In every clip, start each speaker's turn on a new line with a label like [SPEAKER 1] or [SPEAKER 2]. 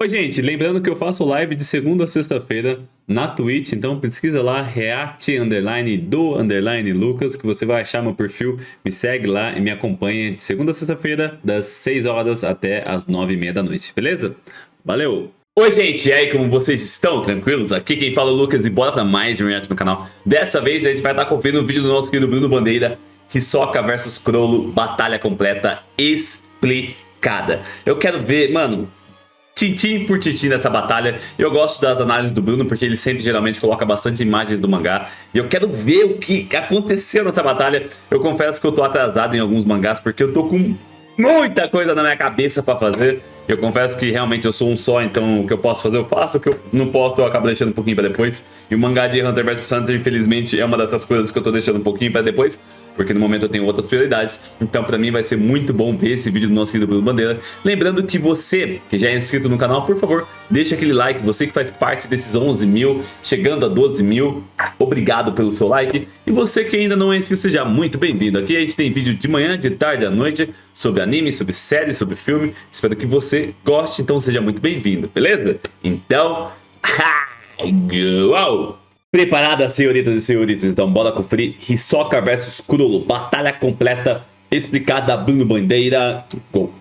[SPEAKER 1] Oi, gente, lembrando que eu faço live de segunda a sexta-feira na Twitch, então pesquisa lá, react_do_lucas, que você vai achar meu perfil, me segue lá e me acompanha de segunda a sexta-feira, das 6 horas até as 9h30 da noite, beleza? Valeu! Oi, gente, e aí, como vocês estão? Tranquilos? Aqui quem fala é o Lucas e bora pra mais um react no canal. Dessa vez a gente vai estar conferindo o vídeo do nosso querido Bruno Bandeira, Hisoka vs Chrollo, batalha completa explicada. Eu quero ver, mano, tintim por tintim nessa batalha. Eu gosto das análises do Bruno, porque ele sempre geralmente coloca bastante imagens do mangá. E eu quero ver o que aconteceu nessa batalha. Eu confesso que eu tô atrasado em alguns mangás, porque eu tô com muita coisa na minha cabeça pra fazer. Eu confesso que realmente eu sou um só, então o que eu posso fazer eu faço, o que eu não posso eu acabo deixando um pouquinho pra depois. E o mangá de Hunter vs Hunter, infelizmente, é uma dessas coisas que eu tô deixando um pouquinho pra depois, porque no momento eu tenho outras prioridades. Então pra mim vai ser muito bom ver esse vídeo do nosso querido Bruno Bandeira. Lembrando que você, que já é inscrito no canal, por favor, deixa aquele like. Você que faz parte desses 11 mil, chegando a 12 mil, obrigado pelo seu like. E você que ainda não é inscrito, seja muito bem-vindo. Aqui a gente tem vídeo de manhã, de tarde, à noite, sobre anime, sobre série, sobre filme. Espero que você goste, então seja muito bem-vindo, beleza? Então, go! Preparadas, senhoritas e senhoritos? Então bora conferir Hisoka vs Chrollo, batalha completa explicada. Bruno Bandeira, go!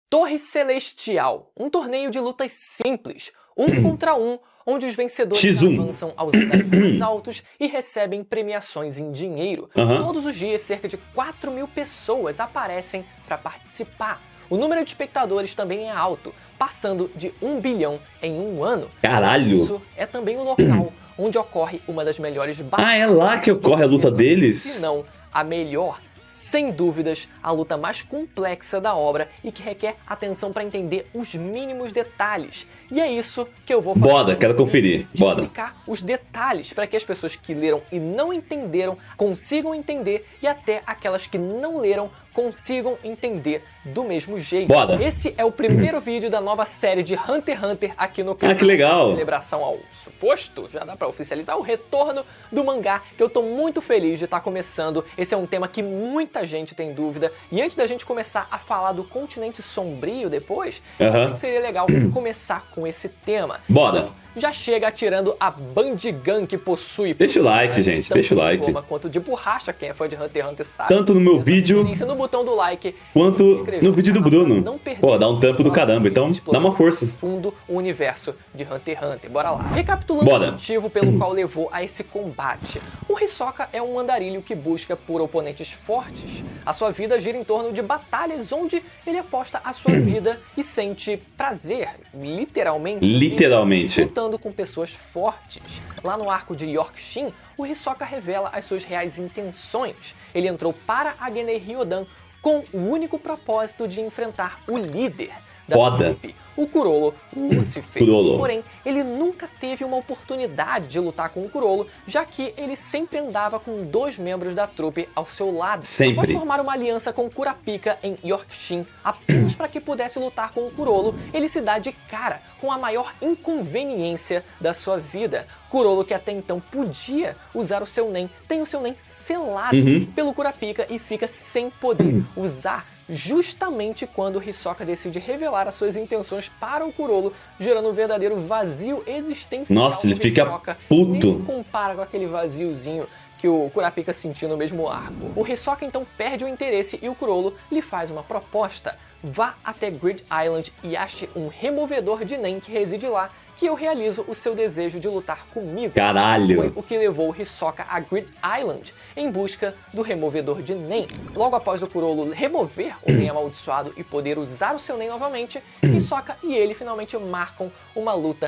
[SPEAKER 2] Torre Celestial, um torneio de lutas simples, 1 contra 1, onde os vencedores
[SPEAKER 1] X1.
[SPEAKER 2] avançam aos andares mais altos e recebem premiações em dinheiro. Todos os dias, cerca de 4.000 pessoas aparecem para participar. O número de espectadores também é alto, passando de 1 bilhão em um ano.
[SPEAKER 1] Caralho!
[SPEAKER 2] Isso é também o local onde ocorre uma das melhores batalhas.
[SPEAKER 1] Ah, é lá que ocorre a luta deles?
[SPEAKER 2] Se não, a melhor. Sem dúvidas, a luta mais complexa da obra e que requer atenção para entender os mínimos detalhes. E é isso que eu vou fazer.
[SPEAKER 1] Bora, quero conferir. Bora.
[SPEAKER 2] Explicar os detalhes para que as pessoas que leram e não entenderam consigam entender, e até aquelas que não leram consigam entender do mesmo jeito.
[SPEAKER 1] Bora.
[SPEAKER 2] Esse é o primeiro vídeo da nova série de Hunter x Hunter aqui no canal.
[SPEAKER 1] Ah, que legal.
[SPEAKER 2] Em celebração ao suposto, já dá pra oficializar, o retorno do mangá, que eu tô muito feliz de estar começando. Esse é um tema que muita gente tem dúvida, e antes da gente começar a falar do continente sombrio depois, eu achei que seria legal começar com esse tema.
[SPEAKER 1] Bora.
[SPEAKER 2] Então, já chega atirando a Bandigan que possui...
[SPEAKER 1] Deixa o like, gente, deixa o like.
[SPEAKER 2] Tanto de goma quanto de borracha, quem é fã de Hunter x Hunter sabe.
[SPEAKER 1] Tanto no meu
[SPEAKER 2] Essa
[SPEAKER 1] vídeo,
[SPEAKER 2] referência no botão do like,
[SPEAKER 1] quanto
[SPEAKER 2] e se inscrever
[SPEAKER 1] no vídeo do
[SPEAKER 2] canal pra
[SPEAKER 1] Bruno.
[SPEAKER 2] não perder
[SPEAKER 1] Pô, dá um trampo do caramba, então dá uma força.
[SPEAKER 2] fundo o universo de Hunter x Hunter. Bora lá. Recapitulando
[SPEAKER 1] Bora.
[SPEAKER 2] o motivo pelo qual levou a esse combate. O Hisoka é um andarilho que busca por oponentes fortes. A sua vida gira em torno de batalhas onde ele aposta a sua vida e sente prazer, literalmente, lutando com pessoas fortes. Lá no arco de Yorkshin, o Hisoka revela as suas reais intenções. Ele entrou para a Genei Ryodan com o único propósito de enfrentar o líder da trupe, o Chrollo Lucifer. Porém, ele nunca teve uma oportunidade de lutar com o Chrollo, já que ele sempre andava com 2 membros da trupe ao seu lado. Após formar uma aliança com Kurapika em Yorkshin, apenas para que pudesse lutar com o Chrollo, ele se dá de cara com a maior inconveniência da sua vida. Chrollo, que até então podia usar o seu Nen, tem o seu Nen selado pelo Kurapika e fica sem poder usar, justamente quando Hisoka decide revelar as suas intenções para o Chrollo, gerando um verdadeiro vazio existencial.
[SPEAKER 1] Nossa, ele fica
[SPEAKER 2] Hisoka,
[SPEAKER 1] puto.
[SPEAKER 2] nem se compara com aquele vaziozinho que o Kurapika sentiu no mesmo arco. O Hisoka então perde o interesse e o Chrollo lhe faz uma proposta. Vá até Grid Island e ache um removedor de Nen que reside lá, que eu realizo o seu desejo de lutar comigo.
[SPEAKER 1] Caralho!
[SPEAKER 2] Foi o que levou o Hisoka a Grid Island em busca do removedor de Nen. Logo após o Chrollo remover o Nen amaldiçoado e poder usar o seu Nen novamente, Hisoka e ele finalmente marcam uma luta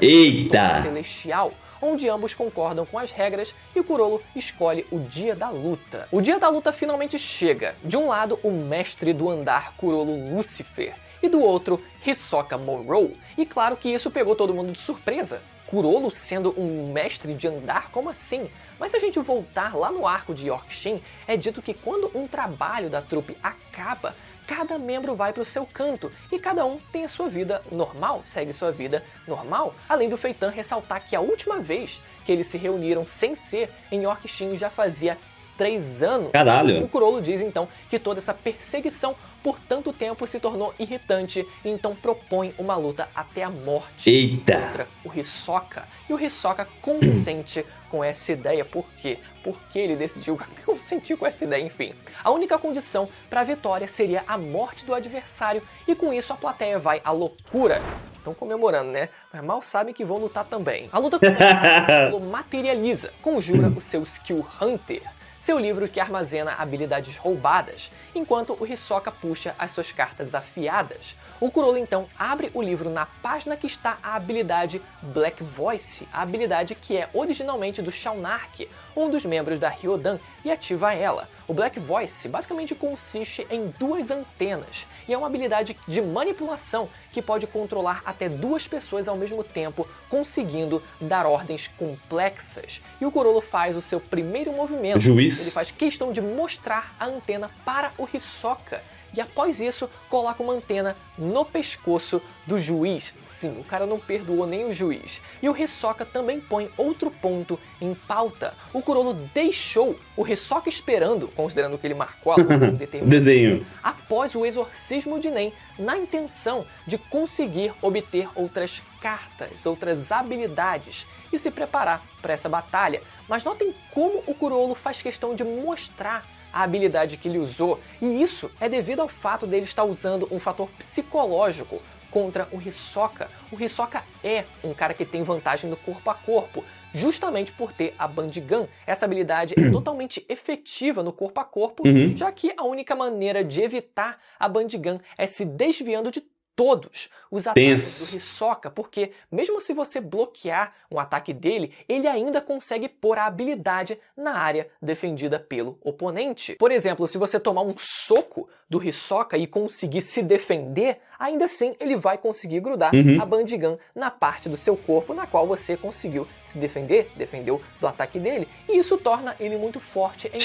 [SPEAKER 2] celestial, onde ambos concordam com as regras e o Chrollo escolhe o dia da luta. O dia da luta finalmente chega. De um lado, o mestre do andar Chrollo Lucifer, e do outro, Hisoka Morrow. E claro que isso pegou todo mundo de surpresa. Chrollo sendo um mestre de andar? Como assim? Mas se a gente voltar lá no arco de Yorkshin, é dito que quando um trabalho da trupe acaba, cada membro vai para o seu canto e cada um tem a sua vida normal, segue sua vida normal. Além do Feitan ressaltar que a última vez que eles se reuniram sem ser em Yorkshin já fazia 3 anos.
[SPEAKER 1] Caralho!
[SPEAKER 2] O Chrollo diz então que toda essa perseguição por tanto tempo se tornou irritante e então propõe uma luta até a morte contra o Hisoka. E o Hisoka consente com essa ideia. Por quê? Porque ele decidiu consentir com essa ideia, enfim. A única condição para a vitória seria a morte do adversário e com isso a plateia vai à loucura. Estão comemorando, né? Mas mal sabem que vão lutar também. A luta começa, materializa, conjura o seu Skill Hunter, seu livro que armazena habilidades roubadas, enquanto o Hisoka puxa as suas cartas afiadas. O Kurolo então abre o livro na página que está a habilidade Black Voice, a habilidade que é originalmente do Shaunark, um dos membros da Ryodan, e ativa ela. O Black Voice basicamente consiste em 2 antenas, e é uma habilidade de manipulação que pode controlar até 2 pessoas ao mesmo tempo, conseguindo dar ordens complexas. E o Kurolo faz o seu primeiro movimento. Ele faz questão de mostrar a antena para o Hisoka, e após isso coloca uma antena no pescoço do juiz. Sim, o cara não perdoou nem o juiz. E o Hisoka também põe outro ponto em pauta. O Kurolo deixou o Hisoka esperando, considerando que ele marcou a luta em determinado
[SPEAKER 1] desenho
[SPEAKER 2] após o exorcismo de Nen, na intenção de conseguir obter outras cartas, outras habilidades e se preparar para essa batalha. Mas notem como o Kurolo faz questão de mostrar a habilidade que ele usou, e isso é devido ao fato dele estar usando um fator psicológico contra o Hisoka. O Hisoka é um cara que tem vantagem no corpo a corpo, justamente por ter a Bandigan. Essa habilidade é totalmente efetiva no corpo a corpo, já que a única maneira de evitar a Bandigan é se desviando de todos os ataques do Hisoka, porque mesmo se você bloquear um ataque dele, ele ainda consegue pôr a habilidade na área defendida pelo oponente. Por exemplo, se você tomar um soco do Hisoka e conseguir se defender, ainda assim ele vai conseguir grudar a Bandigan na parte do seu corpo na qual você conseguiu se defender, defendeu do ataque dele, e isso torna ele muito forte em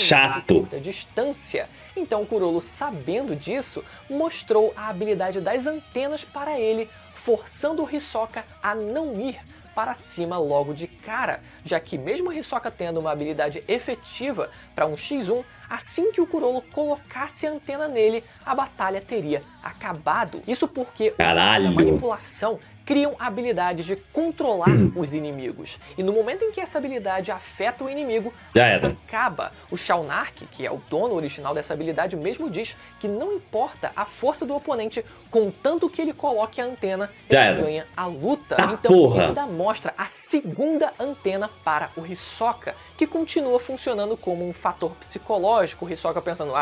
[SPEAKER 2] curta distância. Então o Kurolo, sabendo disso, mostrou a habilidade das antenas para ele, forçando o Hisoka a não ir para cima logo de cara, já que mesmo o Hisoka tendo uma habilidade efetiva para um x1, assim que o Kurolo colocasse a antena nele, a batalha teria acabado. Isso porque a manipulação criam a habilidade de controlar os inimigos. E no momento em que essa habilidade afeta o inimigo, acaba. O Shaunark, que é o dono original dessa habilidade, mesmo diz que não importa a força do oponente, contanto que ele coloque a antena, ele ganha a luta. Então ele ainda mostra a segunda antena para o Hisoka, que continua funcionando como um fator psicológico. O Hisoka pensando,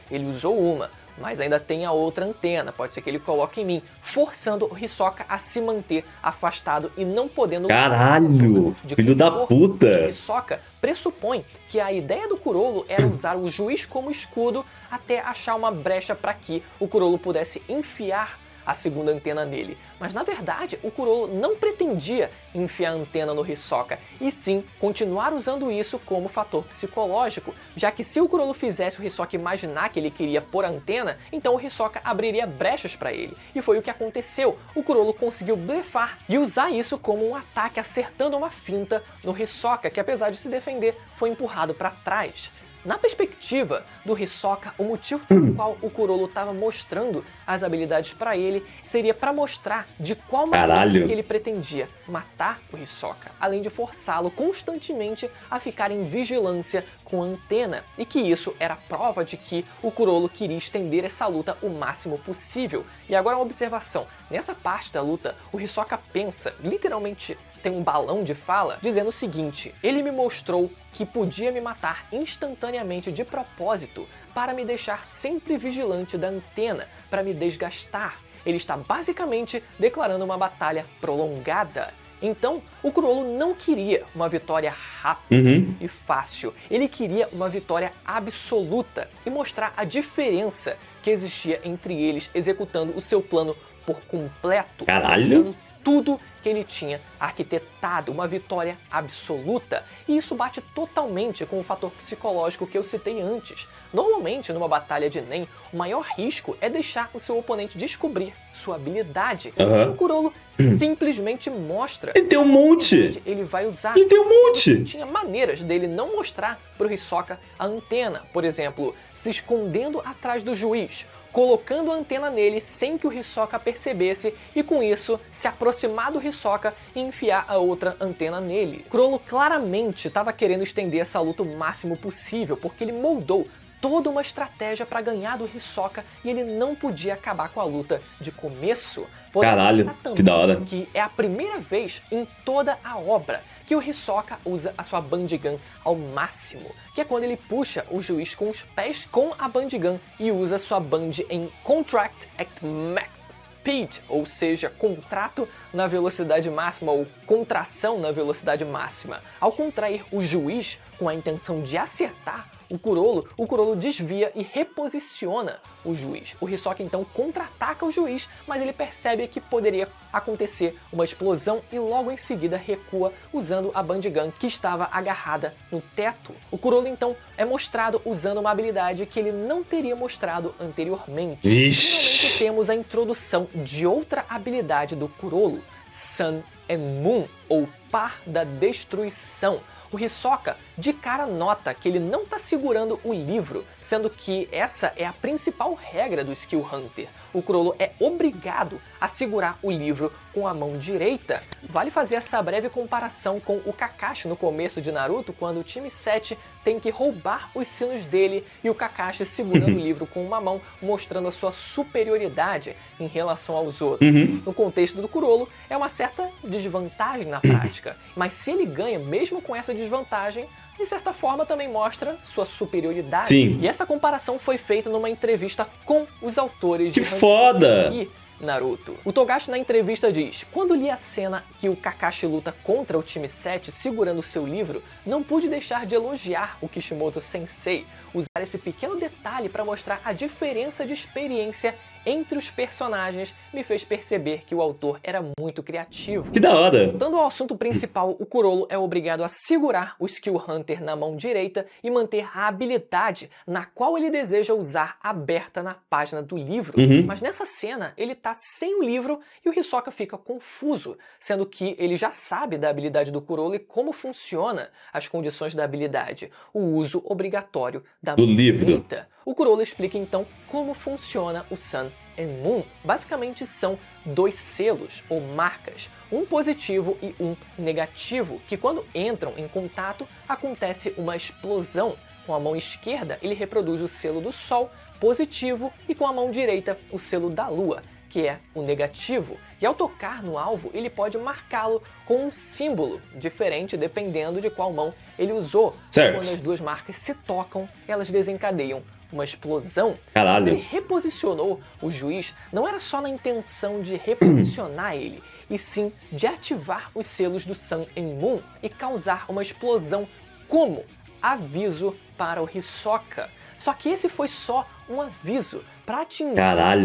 [SPEAKER 2] ele usou uma, mas ainda tem a outra antena, pode ser que ele coloque em mim, forçando o Hisoka a se manter afastado e não podendo...
[SPEAKER 1] Caralho, filho da puta!
[SPEAKER 2] O Hisoka pressupõe que a ideia do Kurolo era usar o juiz como escudo até achar uma brecha para que o Kurolo pudesse enfiar a segunda antena nele. Mas na verdade, o Kurolo não pretendia enfiar a antena no Hisoka, e sim continuar usando isso como fator psicológico, já que se o Kurolo fizesse o Hisoka imaginar que ele queria pôr a antena, então o Hisoka abriria brechas para ele. E foi o que aconteceu. O Kurolo conseguiu blefar e usar isso como um ataque, acertando uma finta no Hisoka, que apesar de se defender, foi empurrado para trás. Na perspectiva do Hisoka, o motivo pelo qual o Kurolo estava mostrando as habilidades para ele seria para mostrar de qual maneira que ele pretendia matar o Hisoka, além de forçá-lo constantemente a ficar em vigilância com a antena, e que isso era prova de que o Kurolo queria estender essa luta o máximo possível. E agora uma observação, nessa parte da luta, o Hisoka pensa, literalmente tem um balão de fala, dizendo o seguinte: ele me mostrou que podia me matar instantaneamente de propósito para me deixar sempre vigilante da antena, para me desgastar. Ele está basicamente declarando uma batalha prolongada. Então, o Kurolo não queria uma vitória rápida e fácil. Ele queria uma vitória absoluta e mostrar a diferença que existia entre eles, executando o seu plano por completo.
[SPEAKER 1] Caralho!
[SPEAKER 2] Tudo que ele tinha arquitetado, uma vitória absoluta. E isso bate totalmente com o fator psicológico que eu citei antes. Normalmente, numa batalha de Nen, o maior risco é deixar o seu oponente descobrir sua habilidade. O Kurolo simplesmente mostra.
[SPEAKER 1] Ele tem um monte!
[SPEAKER 2] Ele vai usar.
[SPEAKER 1] Ele tem um monte!
[SPEAKER 2] Tinha maneiras dele não mostrar pro Hisoka a antena. Por exemplo, se escondendo atrás do juiz, colocando a antena nele sem que o Hisoka percebesse e com isso se aproximar do Hisoka e enfiar a outra antena nele. Chrollo claramente estava querendo estender essa luta o máximo possível porque ele moldou toda uma estratégia para ganhar do Hisoka e ele não podia acabar com a luta de começo.
[SPEAKER 1] Caralho, que da hora.
[SPEAKER 2] Que é a primeira vez em toda a obra que o Hisoka usa a sua Bandigan ao máximo, que é quando ele puxa o juiz com os pés com a Bandigan e usa sua Band em Contract at Max Speed, ou seja, contrato na velocidade máxima ou contração na velocidade máxima. Ao contrair o juiz com a intenção de acertar o Chrollo desvia e reposiciona o juiz. O Hisoka então contra-ataca o juiz, mas ele percebe que poderia acontecer uma explosão e logo em seguida recua usando a Bandigan que estava agarrada no teto. O Chrollo então é mostrado usando uma habilidade que ele não teria mostrado anteriormente. Finalmente temos a introdução de outra habilidade do Chrollo, Sun and Moon, ou Par da Destruição. O Hisoka de cara nota que ele não está segurando o livro, sendo que essa é a principal regra do Skill Hunter. O Chrollo é obrigado a segurar o livro com a mão direita. Vale fazer essa breve comparação com o Kakashi no começo de Naruto, quando o time 7 tem que roubar os sinos dele e o Kakashi segurando o livro com uma mão, mostrando a sua superioridade em relação aos outros. No contexto do Chrollo, é uma certa desvantagem na prática, mas se ele ganha mesmo com essa desvantagem, de certa forma também mostra sua superioridade.
[SPEAKER 1] Sim.
[SPEAKER 2] E essa comparação foi feita numa entrevista com os autores de
[SPEAKER 1] Que foda!
[SPEAKER 2] E Naruto. O Togashi na entrevista diz: quando li a cena que o Kakashi luta contra o time 7 segurando seu livro, não pude deixar de elogiar o Kishimoto Sensei, usar esse pequeno detalhe para mostrar a diferença de experiência entre os personagens me fez perceber que o autor era muito criativo.
[SPEAKER 1] Que da hora!
[SPEAKER 2] Voltando ao assunto principal, o Chrollo é obrigado a segurar o Skill Hunter na mão direita e manter a habilidade na qual ele deseja usar aberta na página do livro. Mas nessa cena, ele tá sem o livro e o Hisoka fica confuso, sendo que ele já sabe da habilidade do Chrollo e como funciona as condições da habilidade, o uso obrigatório da mão direita. O Chrollo explica então como funciona o Sun and Moon. Basicamente são dois selos ou marcas, um positivo e um negativo, que quando entram em contato acontece uma explosão. Com a mão esquerda ele reproduz o selo do Sol, positivo, e com a mão direita o selo da Lua, que é o negativo. E ao tocar no alvo, ele pode marcá-lo com um símbolo diferente dependendo de qual mão ele usou.
[SPEAKER 1] Certo.
[SPEAKER 2] Quando as duas marcas se tocam, elas desencadeiam uma explosão.
[SPEAKER 1] Caralho.
[SPEAKER 2] Ele reposicionou o juiz, não era só na intenção de reposicionar ele, e sim de ativar os selos do Sun and Moon e causar uma explosão como aviso para o Hisoka. Só que esse foi só um aviso. Para atingir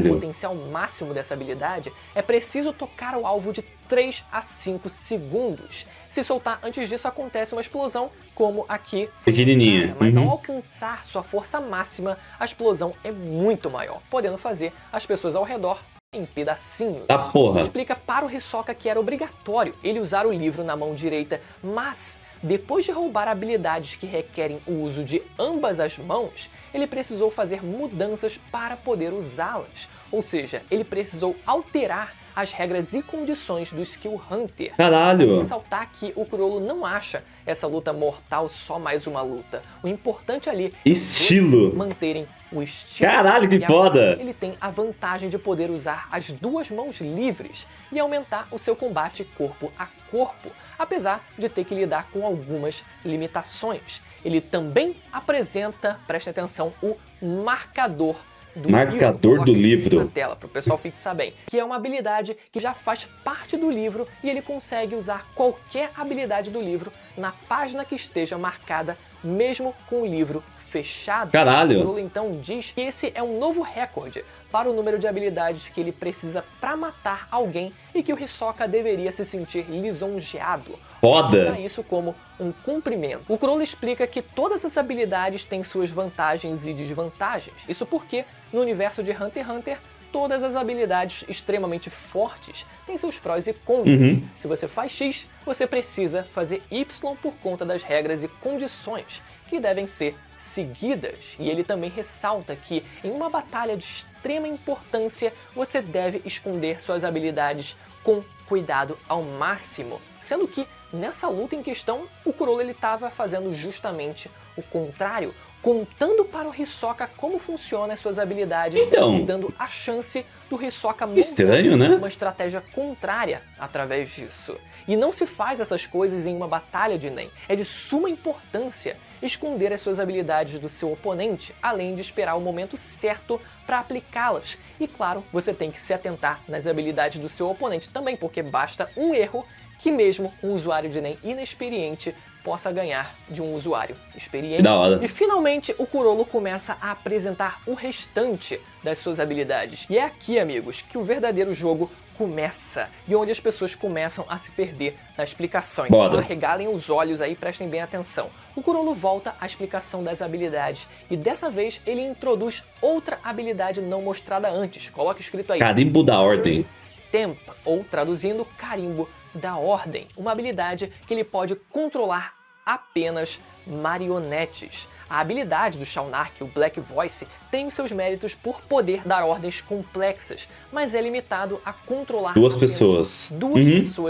[SPEAKER 2] o potencial máximo dessa habilidade, é preciso tocar o alvo de 3 a 5 segundos. Se soltar antes disso, acontece uma explosão, como aqui.
[SPEAKER 1] Pequenininha.
[SPEAKER 2] Mas ao alcançar sua força máxima, a explosão é muito maior, podendo fazer as pessoas ao redor em pedacinhos.
[SPEAKER 1] Da porra.
[SPEAKER 2] Explica para o Hisoka que era obrigatório ele usar o livro na mão direita, mas depois de roubar habilidades que requerem o uso de ambas as mãos, ele precisou fazer mudanças para poder usá-las. Ou seja, ele precisou alterar as regras e condições do Skill Hunter.
[SPEAKER 1] Caralho!
[SPEAKER 2] Vou ressaltar que o Chrollo não acha essa luta mortal só mais uma luta. O importante ali
[SPEAKER 1] estilo.
[SPEAKER 2] É manterem o estilo.
[SPEAKER 1] Caralho, que
[SPEAKER 2] e
[SPEAKER 1] foda!
[SPEAKER 2] Ele tem a vantagem de poder usar as duas mãos livres e aumentar o seu combate corpo a corpo, apesar de ter que lidar com algumas limitações. Ele também apresenta, preste atenção, o marcador do livro. Na tela, para o pessoal fixar bem. Que é uma habilidade que já faz parte do livro e ele consegue usar qualquer habilidade do livro na página que esteja marcada, mesmo com o livro fechado.
[SPEAKER 1] Caralho!
[SPEAKER 2] O Chrollo então diz que esse é um novo recorde para o número de habilidades que ele precisa para matar alguém e que o Hisoka deveria se sentir lisonjeado.
[SPEAKER 1] Foda!
[SPEAKER 2] Usar isso como um cumprimento. O Chrollo explica que todas as habilidades têm suas vantagens e desvantagens. Isso porque, no universo de Hunter x Hunter, todas as habilidades extremamente fortes têm seus prós e contras. Se você faz X, você precisa fazer Y por conta das regras e condições que devem ser seguidas. E ele também ressalta que em uma batalha de extrema importância, você deve esconder suas habilidades com cuidado ao máximo. Sendo que nessa luta em questão, o Corolla estava fazendo justamente o contrário, contando para o Hisoka como funcionam as suas habilidades e dando a chance do Hisoka montar uma estratégia contrária através disso. E não se faz essas coisas em uma batalha de Nen. É de suma importância esconder as suas habilidades do seu oponente, além de esperar o momento certo para aplicá-las. E claro, você tem que se atentar nas habilidades do seu oponente também, porque basta um erro que mesmo um usuário de Nen inexperiente possa ganhar de um usuário experiente.
[SPEAKER 1] Da hora.
[SPEAKER 2] E finalmente o Corolla começa a apresentar o restante das suas habilidades. E é aqui, amigos, que o verdadeiro jogo começa e onde as pessoas começam a se perder na explicação. Então arregalem os olhos aí e prestem bem atenção. O Corolla volta à explicação das habilidades e dessa vez ele introduz outra habilidade não mostrada antes. Coloca escrito aí:
[SPEAKER 1] Carimbo da Ordem.
[SPEAKER 2] Stamp, ou traduzindo, Carimbo da Ordem. Uma habilidade que ele pode controlar apenas marionetes. A habilidade do Shaunark, o Black Voice, tem os seus méritos por poder dar ordens complexas, mas é limitado a controlar
[SPEAKER 1] duas pessoas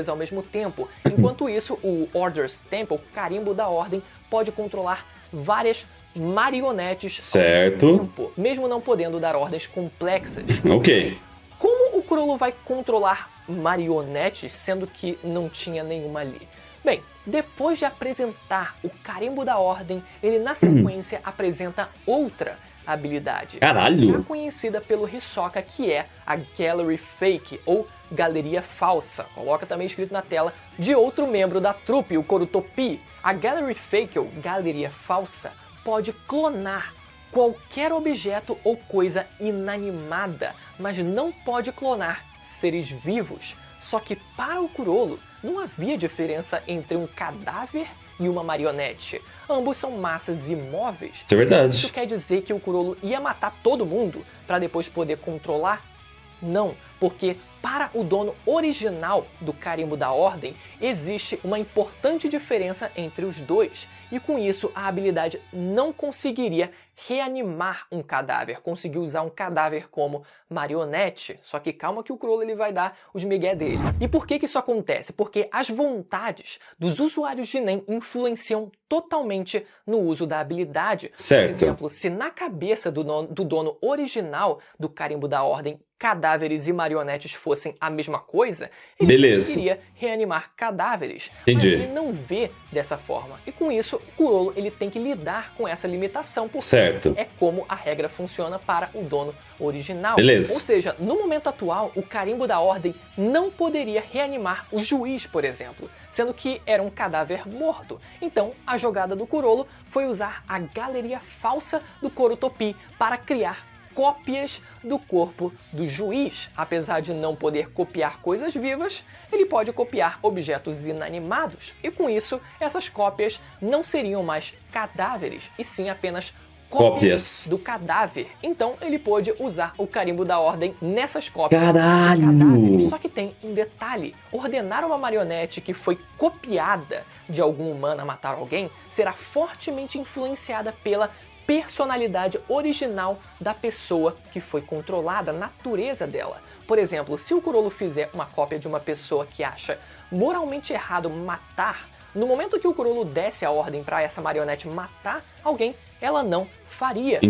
[SPEAKER 2] ao mesmo tempo. Enquanto isso, o Order Stamp, ou Carimbo da Ordem, pode controlar várias marionetes ao mesmo tempo, mesmo não podendo dar ordens complexas. Como o Corolla vai controlar marionetes, sendo que não tinha nenhuma ali? Bem, depois de apresentar o Carimbo da Ordem, ele na sequência apresenta outra habilidade, já conhecida pelo Hisoka, que é a Gallery Fake, ou Galeria Falsa. Coloca também escrito na tela, de outro membro da trupe, o Kurotopi. A Gallery Fake, ou Galeria Falsa, pode clonar qualquer objeto ou coisa inanimada, mas não pode clonar seres vivos. Só que para o Corolla não havia diferença entre um cadáver e uma marionete. Ambos são massas imóveis.
[SPEAKER 1] Isso é verdade.
[SPEAKER 2] Isso quer dizer que o Corolla ia matar todo mundo para depois poder controlar? Não, porque para o dono original do Carimbo da Ordem, existe uma importante diferença entre os dois, e com isso a habilidade não conseguiria reanimar um cadáver, conseguir usar um cadáver como marionete. Só que calma que o Corolla ele vai dar os migué dele. E por que isso acontece? Porque as vontades dos usuários de Nen influenciam totalmente no uso da habilidade. Por exemplo, se na cabeça do dono original do Carimbo da Ordem cadáveres e marionetes fossem a mesma coisa, ele conseguiria reanimar cadáveres. Mas ele não vê dessa forma. E com isso, o Corolla ele tem que lidar com essa limitação, porque é como a regra funciona para o dono original. Ou seja, no momento atual, o Carimbo da Ordem não poderia reanimar o juiz, por exemplo, sendo que era um cadáver morto. Então, a jogada do Corolla foi usar a Galeria Falsa do Kurotopi para criar cópias do corpo do juiz. Apesar de não poder copiar coisas vivas, ele pode copiar objetos inanimados. E com isso, essas cópias não seriam mais cadáveres, e sim apenas cópias do cadáver. Então ele pôde usar o Carimbo da Ordem nessas cópias de cadáveres. Só que tem um detalhe: ordenar uma marionete que foi copiada de algum humano a matar alguém será fortemente influenciada pela personalidade original da pessoa que foi controlada, a natureza dela. Por exemplo, se o Corolla fizer uma cópia de uma pessoa que acha moralmente errado matar, no momento que o Corolla desse a ordem para essa marionete matar alguém, ela não faria.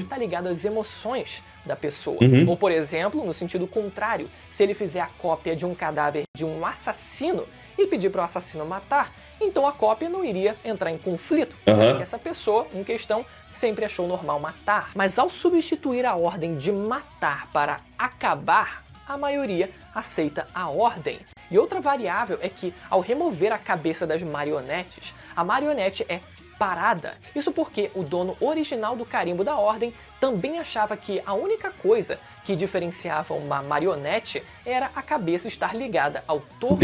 [SPEAKER 2] Tá ligado às emoções da pessoa. Ou, por exemplo, no sentido contrário, se ele fizer a cópia de um cadáver de um assassino e pedir para o assassino matar, então a cópia não iria entrar em conflito, porque essa pessoa em questão sempre achou normal matar. Mas ao substituir a ordem de matar para acabar, a maioria aceita a ordem. E outra variável é que, ao remover a cabeça das marionetes, a marionete é parada. Isso porque o dono original do Carimbo da Ordem também achava que a única coisa que diferenciava uma marionete era a cabeça estar ligada ao torso.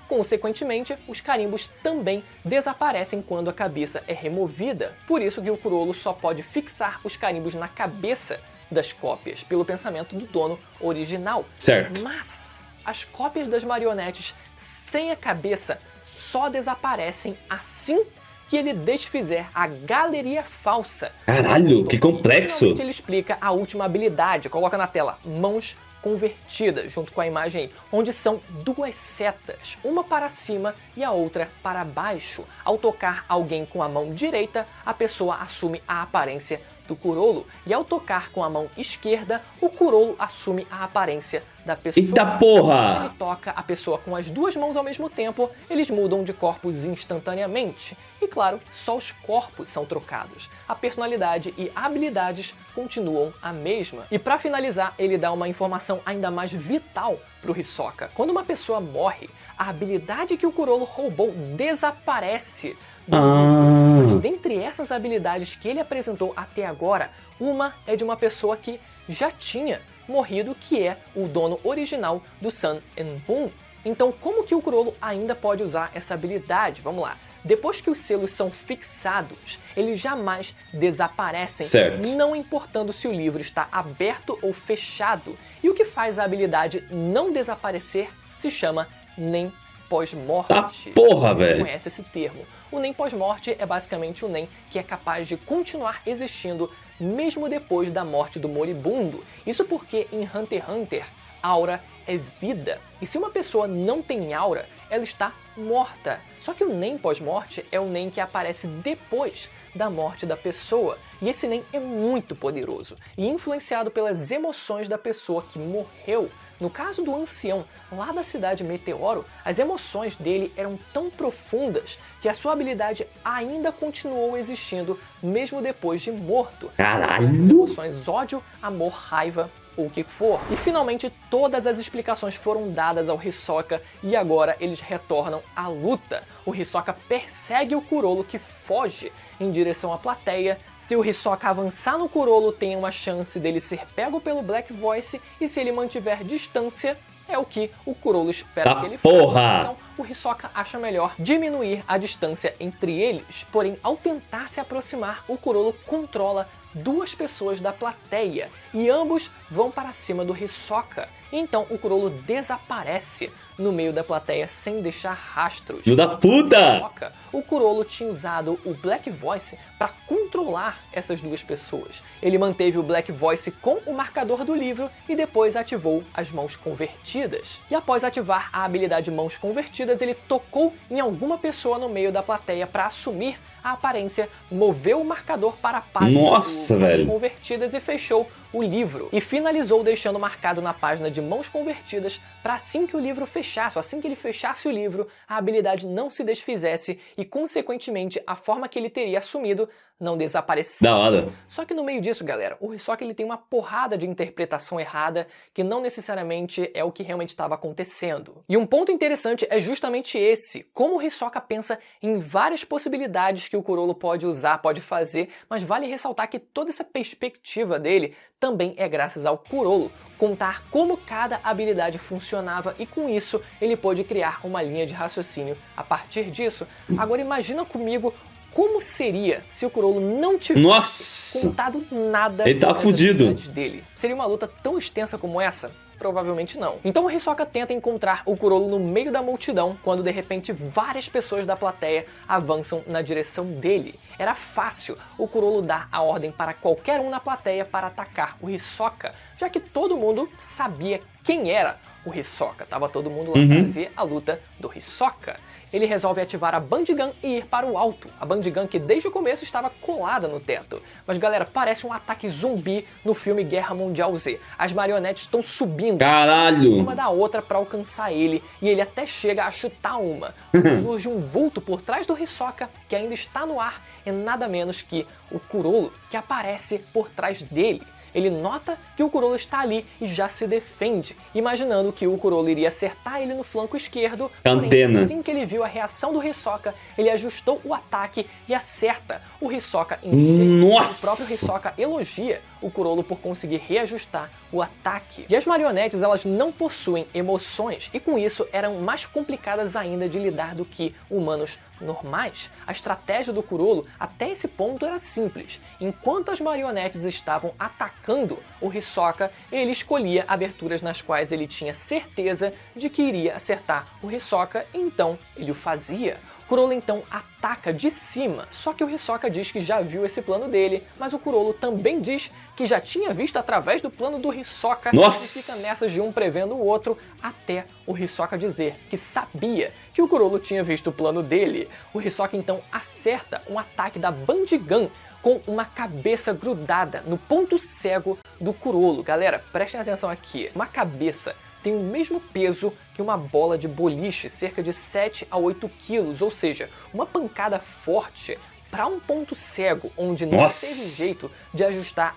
[SPEAKER 2] Consequentemente, os carimbos também desaparecem quando a cabeça é removida. Por isso que o Corolla só pode fixar os carimbos na cabeça das cópias, pelo pensamento do dono original.
[SPEAKER 1] Certo.
[SPEAKER 2] Mas as cópias das marionetes sem a cabeça só desaparecem assim que ele desfizer a galeria falsa.
[SPEAKER 1] Caralho, que complexo.
[SPEAKER 2] Finalmente ele explica a última habilidade, coloca na tela, mãos convertidas, junto com a imagem aí, onde são duas setas, uma para cima e a outra para baixo. Ao tocar alguém com a mão direita, a pessoa assume a aparência do Kurolo, e ao tocar com a mão esquerda, o Kurolo assume a aparência da pessoa.
[SPEAKER 1] Eita porra!
[SPEAKER 2] Quando ele toca a pessoa com as duas mãos ao mesmo tempo, eles mudam de corpos instantaneamente. E claro, só os corpos são trocados. A personalidade e habilidades continuam a mesma. E para finalizar, ele dá uma informação ainda mais vital pro Hisoka. Quando uma pessoa morre, a habilidade que o Kurolo roubou desaparece. Mas dentre essas habilidades que ele apresentou até agora, uma é de uma pessoa que já tinha morrido, que é o dono original do Sun and Moon. Então como que o Kurolo ainda pode usar essa habilidade? Vamos lá. Depois que os selos são fixados, eles jamais desaparecem,
[SPEAKER 1] certo,
[SPEAKER 2] não importando se o livro está aberto ou fechado. E o que faz a habilidade não desaparecer se chama Nen pós-morte.
[SPEAKER 1] Ah, porra, velho!
[SPEAKER 2] Conhece esse termo. O Nen pós-morte é basicamente o Nen que é capaz de continuar existindo mesmo depois da morte do moribundo. Isso porque em Hunter x Hunter, aura é vida. E se uma pessoa não tem aura, ela está morta. Só que o Nen pós-morte é o Nen que aparece depois da morte da pessoa. E esse Nen é muito poderoso e influenciado pelas emoções da pessoa que morreu. No caso do ancião, lá da cidade Meteoro, as emoções dele eram tão profundas que a sua habilidade ainda continuou existindo mesmo depois de morto.
[SPEAKER 1] Caralho!
[SPEAKER 2] As emoções ódio, amor, raiva ou o que for. E finalmente todas as explicações foram dadas ao Hisoka e agora eles retornam à luta. O Hisoka persegue o Kurolo, que foge em direção à plateia. Se o Hisoka avançar no Kurolo, tem uma chance dele ser pego pelo Black Voice, e se ele mantiver distância, é o que o Kurolo espera que ele faça. Então o Hisoka acha melhor diminuir a distância entre eles. Porém, ao tentar se aproximar, o Kurolo controla duas pessoas da plateia e ambos vão para cima do Hisoka. Então o Kurolo desaparece no meio da plateia sem deixar rastros.
[SPEAKER 1] Filho da puta!
[SPEAKER 2] O Kurolo tinha usado o Black Voice para controlar essas duas pessoas. Ele manteve o Black Voice com o marcador do livro e depois ativou as mãos convertidas. E após ativar a habilidade mãos convertidas, ele tocou em alguma pessoa no meio da plateia para assumir a aparência, moveu o marcador para a página
[SPEAKER 1] Nossa,
[SPEAKER 2] do Mãos
[SPEAKER 1] velho.
[SPEAKER 2] Convertidas e fechou o livro. E finalizou deixando marcado na página de Mãos Convertidas para assim que o livro fechasse, ou assim que ele fechasse o livro, a habilidade não se desfizesse e, consequentemente, a forma que ele teria assumido não desaparecesse.
[SPEAKER 1] Da hora.
[SPEAKER 2] Só que no meio disso, galera, o Hisoka ele tem uma porrada de interpretação errada que não necessariamente é o que realmente estava acontecendo. E um ponto interessante é justamente esse, como o Hisoka pensa em várias possibilidades que o Kurolo pode usar, pode fazer, mas vale ressaltar que toda essa perspectiva dele também é graças ao Kurolo contar como cada habilidade funcionava, e com isso ele pôde criar uma linha de raciocínio a partir disso. Agora imagina comigo como seria se o Kurolo não tivesse contado nada
[SPEAKER 1] ele tá
[SPEAKER 2] das
[SPEAKER 1] fudido
[SPEAKER 2] habilidades dele. Seria uma luta tão extensa como essa? Provavelmente não. Então o Hisoka tenta encontrar o Kurolo no meio da multidão, quando de repente várias pessoas da plateia avançam na direção dele. Era fácil o Kurolo dar a ordem para qualquer um na plateia para atacar o Hisoka, já que todo mundo sabia quem era o Hisoka. Tava todo mundo lá para ver a luta do Hisoka. Ele resolve ativar a Bandgun e ir para o alto. A Bandgun que desde o começo estava colada no teto. Mas galera, parece um ataque zumbi no filme Guerra Mundial Z. As marionetes estão subindo
[SPEAKER 1] Caralho!
[SPEAKER 2] uma da outra para alcançar ele, e ele até chega a chutar uma. Quando surge um vulto por trás do Hisoka, que ainda está no ar, é nada menos que o Kurolo, que aparece por trás dele. Ele nota que o Kurolo está ali e já se defende, imaginando que o Kurolo iria acertar ele no flanco esquerdo.
[SPEAKER 1] Antena.
[SPEAKER 2] Porém, assim que ele viu a reação do Hisoka, ele ajustou o ataque e acerta o Hisoka em cheio.
[SPEAKER 1] Nossa!
[SPEAKER 2] O próprio Hisoka elogia o Kurolo por conseguir reajustar o ataque. E as marionetes, elas não possuem emoções e com isso eram mais complicadas ainda de lidar do que humanos normais. A estratégia do Kurolo até esse ponto era simples. Enquanto as marionetes estavam atacando o Hisoka, ele escolhia aberturas nas quais ele tinha certeza de que iria acertar o Hisoka, então ele o fazia. Kurolo então ataca de cima, só que o Hisoka diz que já viu esse plano dele, mas o Kurolo também diz que já tinha visto através do plano do Hisoka.
[SPEAKER 1] Nossa!
[SPEAKER 2] E fica nessas de um prevendo o outro, até o Hisoka dizer que sabia que o Kurolo tinha visto o plano dele. O Hisoka então acerta um ataque da Bandigan com uma cabeça grudada no ponto cego do Kurolo. Galera, prestem atenção aqui, uma cabeça tem o mesmo peso que uma bola de boliche, cerca de 7 a 8 quilos, ou seja, uma pancada forte para um ponto cego, onde não teve jeito de ajustar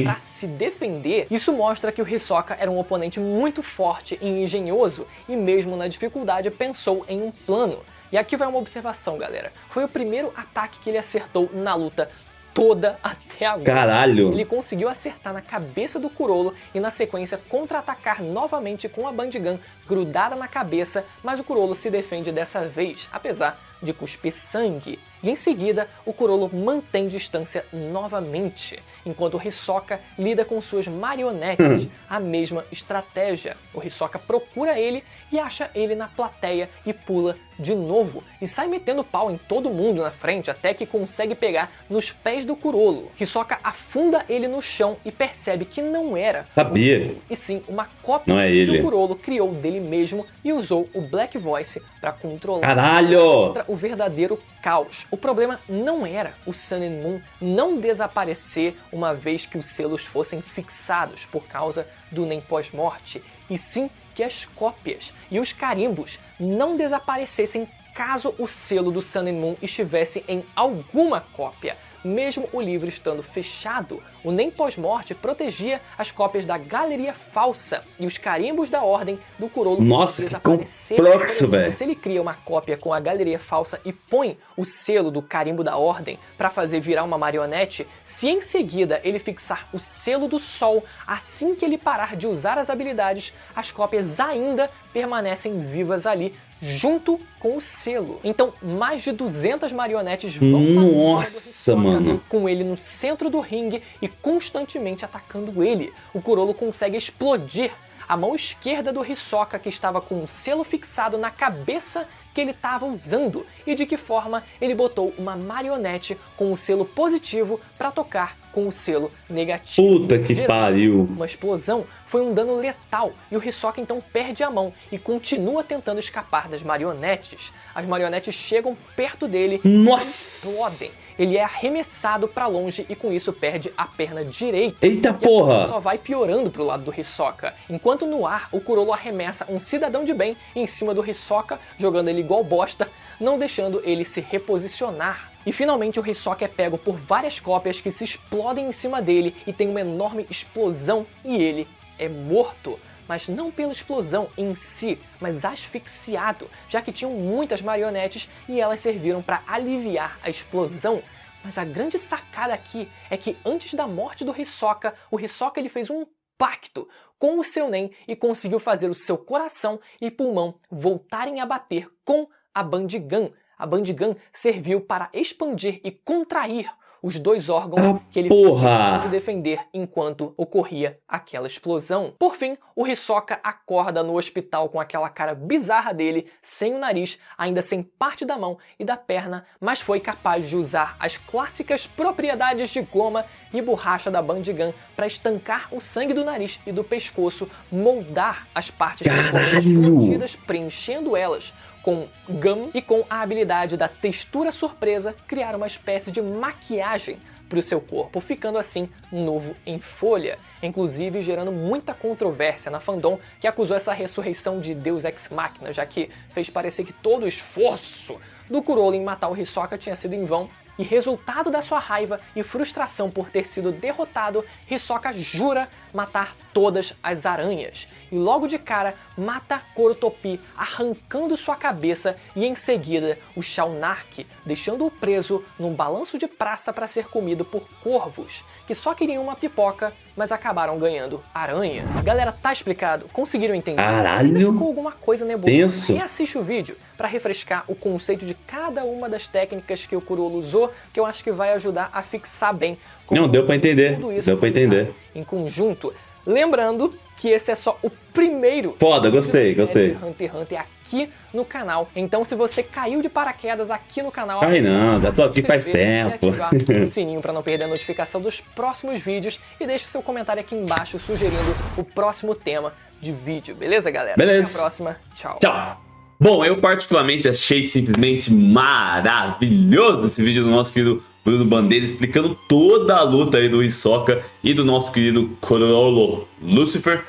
[SPEAKER 2] para se defender. Isso mostra que o Hisoka era um oponente muito forte e engenhoso, e mesmo na dificuldade pensou em um plano. E aqui vai uma observação, galera. Foi o primeiro ataque que ele acertou na luta toda até agora.
[SPEAKER 1] Caralho!
[SPEAKER 2] Ele conseguiu acertar na cabeça do Kurolo e na sequência contra-atacar novamente com a Bandigan grudada na cabeça, mas o Kurolo se defende dessa vez, apesar de cuspir sangue. E em seguida, o Kurolo mantém distância novamente, enquanto o Hisoka lida com suas marionetes, a mesma estratégia. O Hisoka procura ele e acha ele na plateia e pula de novo, e sai metendo pau em todo mundo na frente, até que consegue pegar nos pés do Kurolo. Hisoka afunda ele no chão e percebe que não era
[SPEAKER 1] Sabia.
[SPEAKER 2] e sim uma cópia
[SPEAKER 1] Não é
[SPEAKER 2] que
[SPEAKER 1] ele.
[SPEAKER 2] o Kurolo criou dele mesmo e usou o Black Voice para controlar.
[SPEAKER 1] Caralho!
[SPEAKER 2] O verdadeiro caos. O problema não era o Sun and Moon não desaparecer uma vez que os selos fossem fixados por causa do NEM pós-morte, e sim que as cópias e os carimbos não desaparecessem caso o selo do Sun and Moon estivesse em alguma cópia. Mesmo o livro estando fechado, o NEM pós-morte protegia as cópias da galeria falsa e os carimbos da ordem do Kurolo.
[SPEAKER 1] Nossa, que complexo,
[SPEAKER 2] Por exemplo,
[SPEAKER 1] velho.
[SPEAKER 2] se ele cria uma cópia com a galeria falsa e põe o selo do carimbo da ordem para fazer virar uma marionete, se em seguida ele fixar o selo do sol, assim que ele parar de usar as habilidades, as cópias ainda permanecem vivas ali, junto com o selo. Então, mais de 200 marionetes vão
[SPEAKER 1] Nossa, mano,
[SPEAKER 2] com ele no centro do ringue e constantemente atacando ele. O Kurolo consegue explodir a mão esquerda do Hisoka, que estava com um selo fixado na cabeça que ele estava usando, e de que forma ele botou uma marionete com o selo positivo para tocar com o selo negativo.
[SPEAKER 1] Puta que
[SPEAKER 2] Gerando
[SPEAKER 1] pariu.
[SPEAKER 2] uma explosão foi um dano letal, e o Hisoka então perde a mão e continua tentando escapar das marionetes. As marionetes chegam perto dele e explodem. Ele é arremessado para longe e com isso perde a perna direita.
[SPEAKER 1] Eita
[SPEAKER 2] e
[SPEAKER 1] porra!
[SPEAKER 2] só vai piorando pro lado do Hisoka. Enquanto no ar, o Kurolo arremessa um cidadão de bem em cima do Hisoka, jogando ele igual bosta, não deixando ele se reposicionar. E finalmente o Hisoka é pego por várias cópias que se explodem em cima dele e tem uma enorme explosão e ele é morto. Mas não pela explosão em si, mas asfixiado, já que tinham muitas marionetes e elas serviram para aliviar a explosão. Mas a grande sacada aqui é que antes da morte do Hisoka, o Hisoka ele fez um pacto com o seu NEM e conseguiu fazer o seu coração e pulmão voltarem a bater com a Bandigan. A Bandigan serviu para expandir e contrair os dois órgãos que ele pôde defender enquanto ocorria aquela explosão. Por fim, o Hisoka acorda no hospital com aquela cara bizarra dele, sem o nariz, ainda sem parte da mão e da perna, mas foi capaz de usar as clássicas propriedades de goma e borracha da Bandigan para estancar o sangue do nariz e do pescoço, moldar as partes que foram explodidas, preenchendo elas com gum, e com a habilidade da textura surpresa, criar uma espécie de maquiagem para o seu corpo, ficando assim novo em folha, inclusive gerando muita controvérsia na fandom, que acusou essa ressurreição de Deus Ex Machina, já que fez parecer que todo o esforço do Kurolo em matar o Hisoka tinha sido em vão. E resultado da sua raiva e frustração por ter sido derrotado, Hisoka jura matar todas as aranhas. E logo de cara mata Corotopi, arrancando sua cabeça, e em seguida o Shaunark, deixando-o preso num balanço de praça para ser comido por corvos, que só queriam uma pipoca, mas acabaram ganhando aranha. Galera, tá explicado? Conseguiram entender?
[SPEAKER 1] Caralho!
[SPEAKER 2] Se ainda ficou alguma coisa nebulosa,
[SPEAKER 1] Tenso.
[SPEAKER 2] reassiste o vídeo para refrescar o conceito de cada uma das técnicas que o Corolla usou, que eu acho que vai ajudar a fixar bem como
[SPEAKER 1] Não, deu pra entender.
[SPEAKER 2] tudo isso
[SPEAKER 1] Deu pra
[SPEAKER 2] foi usado
[SPEAKER 1] entender.
[SPEAKER 2] em conjunto. Lembrando que esse é só o primeiro
[SPEAKER 1] Foda, gostei,
[SPEAKER 2] vídeo da série
[SPEAKER 1] gostei.
[SPEAKER 2] de Hunter x Hunter aqui no canal. Então, se você caiu de paraquedas aqui no canal,
[SPEAKER 1] Ai, não, já tô
[SPEAKER 2] se
[SPEAKER 1] aqui faz
[SPEAKER 2] inscrever
[SPEAKER 1] tempo.
[SPEAKER 2] E ativar o sininho para não perder a notificação dos próximos vídeos, e deixe o seu comentário aqui embaixo sugerindo o próximo tema de vídeo, beleza, galera?
[SPEAKER 1] Beleza.
[SPEAKER 2] Até a próxima. Tchau.
[SPEAKER 1] Tchau! Bom, eu particularmente achei simplesmente maravilhoso esse vídeo do nosso querido Bruno Bandeira, explicando toda a luta aí do Hisoka e do nosso querido Corolla Lucifer,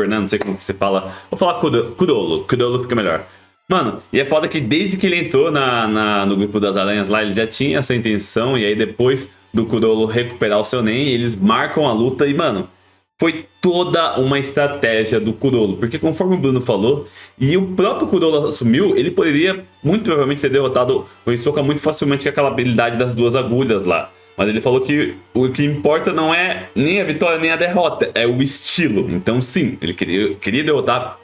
[SPEAKER 1] né? Não sei como que se fala. Vou falar Corolla fica melhor. Mano, e é foda que desde que ele entrou no grupo das aranhas lá, ele já tinha essa intenção, e aí depois do Corolla recuperar o seu Nen, eles marcam a luta e, mano, foi toda uma estratégia do Corolla, porque conforme o Bruno falou, e o próprio Corolla assumiu, ele poderia muito provavelmente ter derrotado o Hisoka muito facilmente com aquela habilidade das duas agulhas lá. Mas ele falou que o que importa não é nem a vitória nem a derrota, é o estilo. Então sim, ele queria derrotar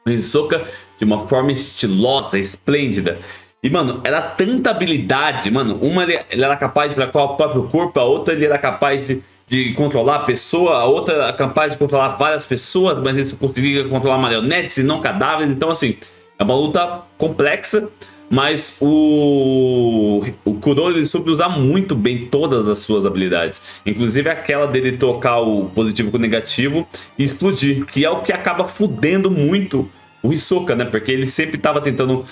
[SPEAKER 1] o Hisoka de uma forma estilosa, esplêndida. E, mano, era tanta habilidade, mano. Uma ele era capaz de travar o próprio corpo, a outra ele era capaz de controlar a pessoa, a outra era capaz de controlar várias pessoas, mas ele só conseguia controlar marionetes e não cadáveres. Então, assim, é uma luta complexa, mas o Corolla ele soube usar muito bem todas as suas habilidades, inclusive aquela dele trocar o positivo com o negativo e explodir, que é o que acaba fudendo muito o Hisoka, né? Porque ele sempre estava tentando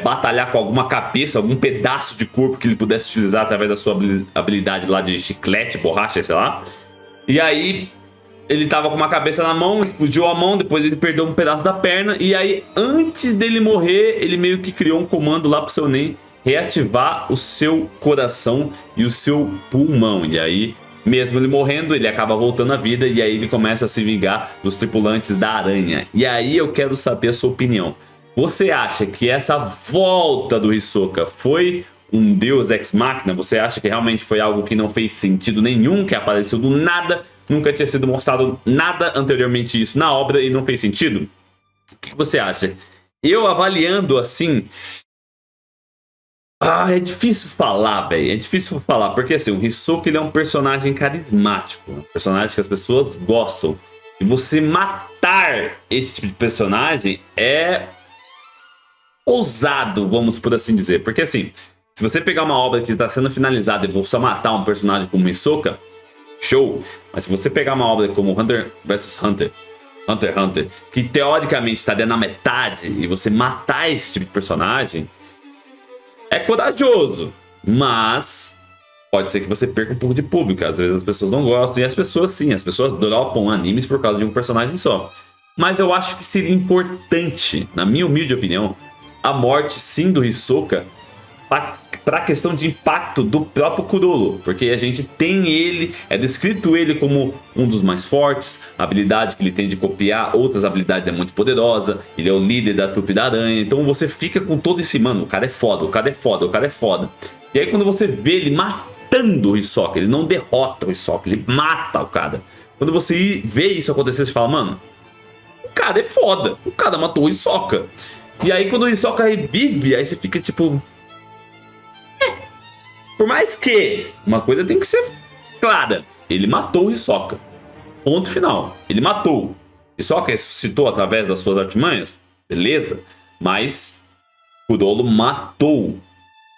[SPEAKER 1] batalhar com alguma cabeça, algum pedaço de corpo que ele pudesse utilizar através da sua habilidade lá de chiclete, borracha, sei lá. E aí ele tava com uma cabeça na mão, explodiu a mão, depois ele perdeu um pedaço da perna. E aí, antes dele morrer, ele meio que criou um comando lá pro seu Nen reativar o seu coração e o seu pulmão. E aí, mesmo ele morrendo, ele acaba voltando à vida, e aí ele começa a se vingar dos tripulantes da aranha. E aí eu quero saber a sua opinião. Você acha que essa volta do Hisoka foi um deus ex machina? Você acha que realmente foi algo que não fez sentido nenhum, que apareceu do nada, nunca tinha sido mostrado nada anteriormente isso na obra e não fez sentido? O que você acha? Eu avaliando assim... é difícil falar, velho. É difícil falar, porque assim, o Hisoka ele é um personagem carismático, um personagem que as pessoas gostam. E você matar esse tipo de personagem é ousado, vamos por assim dizer. Porque assim, se você pegar uma obra que está sendo finalizada e você matar um personagem como Hisoka, show. Mas se você pegar uma obra como Hunter vs Hunter, Hunter x Hunter, que teoricamente estaria na metade, e você matar esse tipo de personagem, é corajoso, mas pode ser que você perca um pouco de público. Às vezes as pessoas não gostam, e as pessoas sim, as pessoas dropam animes por causa de um personagem só. Mas eu acho que seria importante, na minha humilde opinião, a morte sim do Hisoka para a questão de impacto do próprio Corolla, porque a gente tem ele, é descrito ele como um dos mais fortes, a habilidade que ele tem de copiar outras habilidades é muito poderosa, ele é o líder da trupe da aranha, então você fica com todo esse, mano, o cara é foda, o cara é foda, o cara é foda. E aí quando você vê ele matando o Hisoka, ele não derrota o Hisoka, ele mata o cara. Quando você vê isso acontecer, você fala, mano, o cara é foda, o cara matou o Hisoka. E aí quando o Hisoka revive, aí você fica tipo... Por mais que uma coisa tem que ser clara, ele matou o Hisoka. Ponto final. Ele matou. Hisoka ressuscitou através das suas artimanhas? Beleza. Mas Corolla matou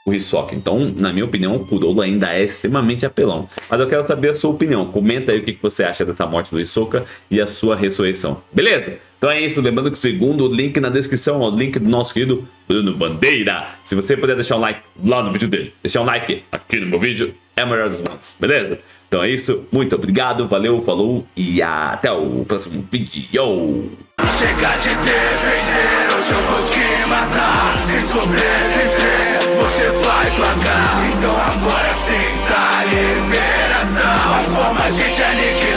[SPEAKER 1] o Hisoka. Então, na minha opinião, o Corolla ainda é extremamente apelão. Mas eu quero saber a sua opinião. Comenta aí o que você acha dessa morte do Hisoka e a sua ressurreição. Beleza? Então é isso. Lembrando que o segundo link na descrição é o link do nosso querido Bruno Bandeira. Se você puder deixar um like lá no vídeo dele, deixar um like aqui no meu vídeo, é o melhor dos mundos. Beleza? Então é isso. Muito obrigado. Valeu, falou e até o próximo vídeo.
[SPEAKER 3] Chega de defender, hoje eu vou te matar. Se sobreviver, você vai pagar. Então agora sim tá a liberação. A forma a gente aniquila.